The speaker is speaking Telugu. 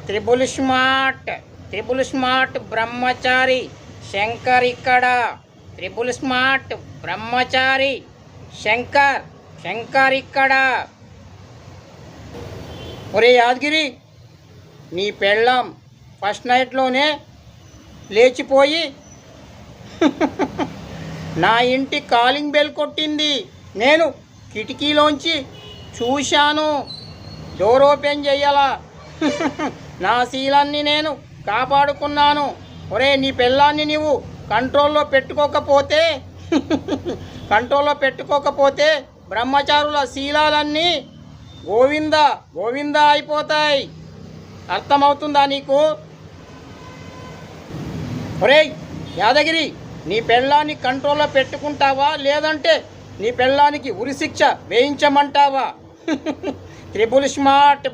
త్రిబుల్ స్మార్ట్ బ్రహ్మచారి శంకర్ ఇక్కడ. త్రిబుల్ స్మార్ట్ బ్రహ్మచారి శంకర్ ఇక్కడ. ఒరే యాదగిరి, నీ పెళ్ళాం ఫస్ట్ నైట్లోనే లేచిపోయి నా ఇంటి కాలింగ్ బెల్ కొట్టింది. నేను కిటికీలోంచి చూశాను. డోర్ ఓపెన్ చెయ్యాలా? నా శీలాన్ని నేను కాపాడుకున్నాను. ఒరే, నీ పెళ్ళాన్ని నీవు కంట్రోల్లో పెట్టుకోకపోతే బ్రహ్మచారుల శీలాలన్నీ గోవిందా అయిపోతాయి. అర్థమవుతుందా నీకు? ఒరేయ్ యాదగిరి, నీ పెళ్ళాన్ని కంట్రోల్లో పెట్టుకుంటావా, లేదంటే నీ పెళ్ళానికి ఉరిశిక్ష వేయించమంటావా? Triple smart